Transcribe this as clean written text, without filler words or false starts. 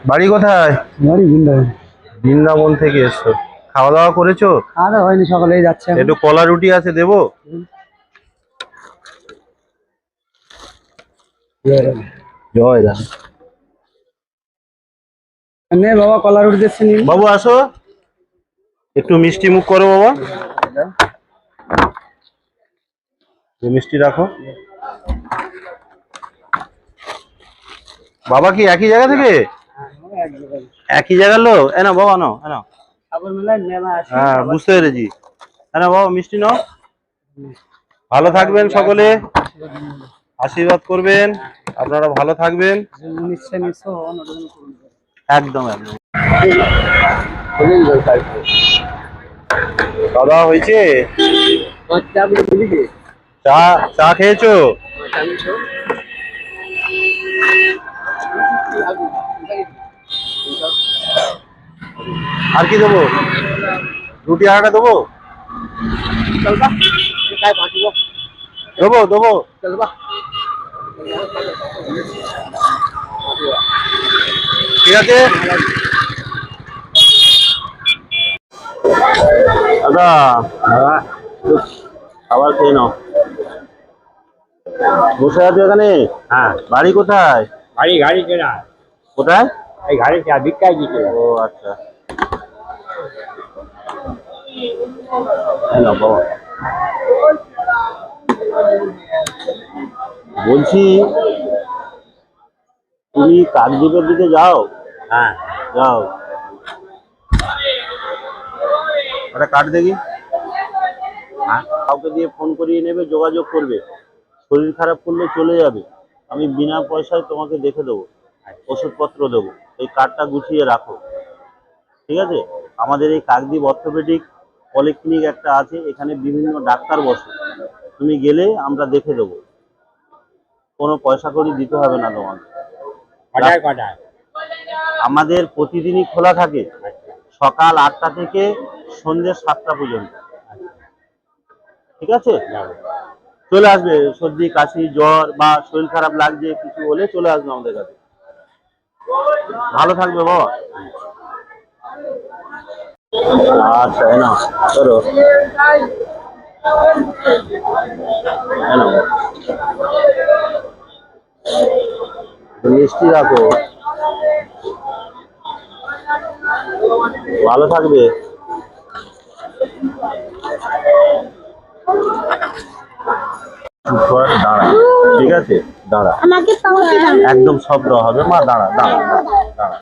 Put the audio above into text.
বাড়ি কোথায়? বাড়ি বৃন্দাবন। বৃন্দাবন থেকে এসছো, খাওয়া দাওয়া করেছো? খাওয়া দাওয়া হয়নি, সকালেই যাচ্ছে। একটু কলা রুটি আছে, দেবো? জয় রাম। নে বাবা, কলা রুটি দিচ্ছি। বাবু আসো, একটু মিষ্টি মুখ করো বাবা, মিষ্টি রাখো। বাবা কি একই জায়গা থেকে? একই জায়গার লোক? না বাবা, নাও নাও। হ্যাঁ বুঝতে পেরেছি। হ্যাঁ বাবা, মিষ্টি নাও। ভালো থাকবেন সকলে, আশীর্বাদ করবেন, আপনারা ভালো থাকবেন। একদম একদম। দাদা হয়েছে? চা চা খেয়েছো? আর কি দেবো? রুটি আটা দেবো? দেবো দেবো। ঠিক আছে দাদা, খাবার খেয়ে নাও। বসে আছো এখানে? হ্যাঁ। বাড়ি কোথায়? বাড়ি গাড়ি কেনা। কোথায়? এই গাড়ি ভিক্ষায় দিতে। ও আচ্ছা, বাবা বলছি তুমি কাকদ্বীপের দিকে যাও? হ্যাঁ যাও। ওটা কাট দেখি। কাউকে দিয়ে ফোন করিয়ে নেবে, যোগাযোগ করবে। শরীর খারাপ করলে চলে যাবে, আমি বিনা পয়সায় তোমাকে দেখে দেবো, ওষুধপত্র দেবো। এই কার্ডটা গুছিয়ে রাখো, ঠিক আছে? আমাদের এই কাকদ্বীপ অর্থোপেডিক পলিক্লিনিক একটা আছে, এখানে বিভিন্ন ডাক্তার বসে, তুমি গেলে আমরা দেখে দেবো, কোনো পয়সা কড়ি দিতে হবে না তোমাকে। আমাদের প্রতিদিনই খোলা থাকে, সকাল 8টা থেকে সন্ধ্যে 7টা পর্যন্ত। ঠিক আছে, চলে আসবে। সর্দি কাশি জ্বর বা শরীর খারাপ লাগছে কিছু হলে চলে আসবে আমাদের কাছে। ভালো থাকবে বাবা। আচ্ছা না করো, মিষ্টি রাখো, ভালো থাকবে। দাঁড়া, ঠিক আছে, দাঁড়া, একদম সব দেওয়া হবে মা, দাঁড়া দাঁড়া দাঁড়া।